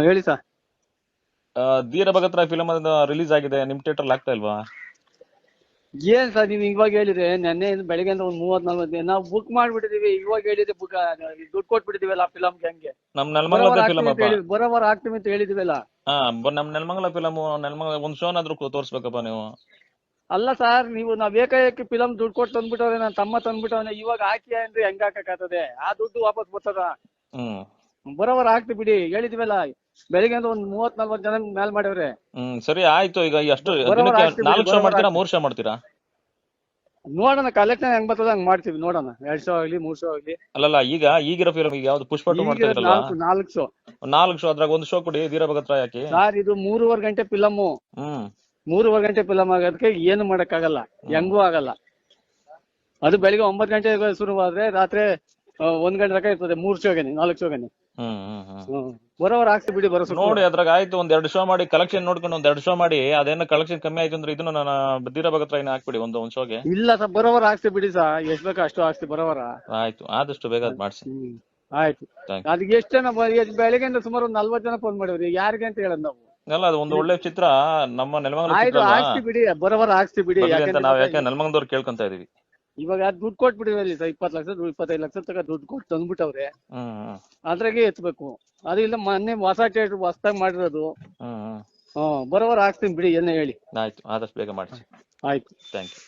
ಹೇಳಿ ಸರ್. ಧೀರ Bhagat Roy film release ಆಗಿದೆ, ನಿಮ್ ಥಿಯೇಟರ್ ಆಗ್ತಾ ಇಲ್ವಾ? ಏನ್ ಸರ್ ನೀವು ಇವಾಗ ಹೇಳಿದ್ರೆ, ನೆನ್ನೆ ಬೆಳಿಗ್ಗೆ ಒಂದು 30-40 ನಾವು ಬುಕ್ ಮಾಡ್ಬಿಟ್ಟಿದೀವಿ. ಇವಾಗ ಹೇಳಿದ್ರೆ ಬುಕ್ ದುಡ್ಡು ಕೊಟ್ಬಿಟ್ಟಿದೀವಲ್ಲ ಆ ಫಿಲಮ್ಗೆ. ಹಂಗೆ ನಮ್ ನೆಲಮಂಗಲ ಬರೋವರ ಫಿಲಮ್ ಆಗ್ತೀವಿ ಅಂತ ಅಪ್ಪ. ಹೇಳಿ ಬರೋವರ ಆಗ್ತೀವಿ ಅಂತ ಹೇಳಿದಿವಲ್ಲ. ನಮ್ ನೆಲಮಂಗಲ ಫಿಲಮ್, ನೆಲಮಂಗಲ ಒಂದ್ ಶೋನಾದ್ರೂ ತೋರ್ಸ್ಬೇಕಪ್ಪ ನೀವು. ಅಲ್ಲ ಸರ್, ನೀವು ನಾವ್ ಏಕಾಏಕಿ ಫಿಲಮ್ ದುಡ್ಡು ಕೊಟ್ಟು ತಂದ್ಬಿಟ್ಟವ್ರೆ, ನನ್ನ ತಮ್ಮ ತಂದ್ಬಿಟ್ಟವನೆ. ಇವಾಗ ಹಾಕಿ ಅಂದ್ರೆ ಹೆಂಗ್ ಹಾಕಕ್ಕಾಗ್ತದೆ? ಆ ದುಡ್ಡು ವಾಪಸ್ ಬರ್ತದ? ಹ್ಮ್ ಬರೋವರ ಆಗ್ತಿ ಬಿಡಿ, ಹೇಳಿದ್ವಲ್ಲ. ಬೆಳಿಗ್ಗೆ ಒಂದು 30-40 ಜನ ಮೇಲ್ ಮಾಡವ್ರೆ. ಸರಿ ಆಯ್ತು. ಈಗ ಎಷ್ಟು ಬರೋವರ ದಿನಕ್ಕೆ ಆಗ್ತಿ ಬಿಡಿ, 4 ಶೋ ಬರೋವರ ಮಾಡ್ತೀರಾ, ಆಗ್ತಿ. 3 ಶೋ ಮಾಡ್ತೀರಾ? ನೋಡೋಣ, ಕಲೆಕ್ಷನ್ ಹೆಂಗ್ ಬರ್ತದ ಹಂಗ್ ಮಾಡ್ತೀವಿ. ನೋಡೋಣ, 2 ಶೋ ಆಗ್ಲಿ 3 ಶೋ ಆಗ್ಲಿ. ಅಲ್ಲಲ್ಲ, ಈಗಿರೋ ಫಿಲಮ್ ಈಗ ಯಾವ್ದು ಪುಷ್ಪ 2 ಮಾಡ್ತಾ ಈಗಿರೋದ್ ಇದ್ರಲ್ವಾ? 4 ಶೋ. 4 ಶೋ, ಅದ್ರಾಗ ಒಂದು ಶೋ ಕೊಡಿ ಧೀರ ಭಗತ್ ರಾಯ್ ಹಾಕಿ. ಸರ್, ಇದು 3.5 ಗಂಟೆ ಫಿಲಮ್. ಹ್ಮ್ 3.5 ಗಂಟೆ ಫಿಲಮ್ ಆಗೋದಕ್ಕೆ ಏನು ಮಾಡಕ್ಕಾಗಲ್ಲ, ಹೆಂಗೂ ಆಗಲ್ಲ. ಅದು ಬೆಳಿಗ್ಗೆ 9 ಗಂಟೆ ಶುರುವಾದ್ರೆ ರಾತ್ರಿ 1 ಗಂಟೆ ತನಕ ಇರ್ತದೆ. 3 ಶೋಗೆನೆ 4 ಶೋಗೆನೆ. ಬರೋವರ ಆಗ್ತಿ ಬಿಡಿ, ಬರೋ ನೋಡಿ. ಅದ್ರಾಗ ಆಯ್ತು, ಒಂದ್ 2 ಶೋ ಮಾಡಿ, ಕಲೆಕ್ಷನ್ ನೋಡ್ಕೊಂಡು ಒಂದ್ 2 ಶೋ ಮಾಡಿ. ಅದೇನೋ ಕಲೆಕ್ಷನ್ ಕಮ್ಮಿ ಆಯ್ತು ಅಂದ್ರೆ ಇದನ್ನು ನಾನು ಧೀರ ಭಗತ್ ರಾಯ್ನ ಹಾಕ್ಬಿಡಿ ಒಂದ್ ಶೋಗೆ. ಇಲ್ಲ ಸರ್, ಬರೋವರ ಆಗ್ತಿ ಬಿಡಿ ಸರ್, ಎಷ್ಟ್ ಬೇಕೋ ಅಷ್ಟು ಆಗ್ತಿ ಬರೋವರ. ಆಯ್ತು, ಆದಷ್ಟು ಬೇಗ ಅದ್ ಮಾಡ್ಸಿ. ಆಯ್ತು. ಅದಕ್ಕೆ ಎಷ್ಟು ಜನ ಬೆಳಿಗ್ಗೆ ಸುಮಾರು ಒಂದು 40 ಜನ ಫೋನ್ ಮಾಡಿವ್ರಿ. ಯಾರಿಗೆ ಅಂತ ಹೇಳೋದು ನಾವು? ಅಲ್ಲ, ಅದು ಒಂದು ಒಳ್ಳೆ ಚಿತ್ರ, ನಮ್ಮ ನೆಲಮಂಗಲ ಆಯ್ತು, ಚಿತ್ರ ಆಗ್ತಿ ಬಿಡಿ, ಬರೋವರ ಆಗ್ತಿ ಬಿಡಿ. ಅಂತ ನಾವ್ ಯಾಕೆ ನೆಲಮಂಗಲದವ್ರು ಕೇಳ್ಕೊಂತ ಇದೀವಿ. ಇವಾಗ ದುಡ್ಡು ಕೊಟ್ಬಿಟ್ಟಿದ್ರಿ ಸರ್, 20 ಲಕ್ಷ 25 ಲಕ್ಷ ತನಕ ದುಡ್ಡು ಕೊಟ್ಟು ತಂದ್ಬಿಟ್ಟವ್ರೆ. ಅದ್ರಾಗೆ ಎತ್ಬೇಕು. ಅದು ಇಲ್ಲ, ಮೊನ್ನೆ ಹೊಸ ಥಿಯೇಟರ್ ಹೊಸದಾಗಿ ಮಾಡಿರೋದು. ಬರೋವರ ಆಗ್ತೀನಿ ಬಿಡಿ, ಏನೇ ಹೇಳಿ. ಆಯ್ತು, ಆದಷ್ಟು ಬೇಗ ಮಾಡಿಸಿ. ಆಯ್ತು, ಥ್ಯಾಂಕ್ ಯು.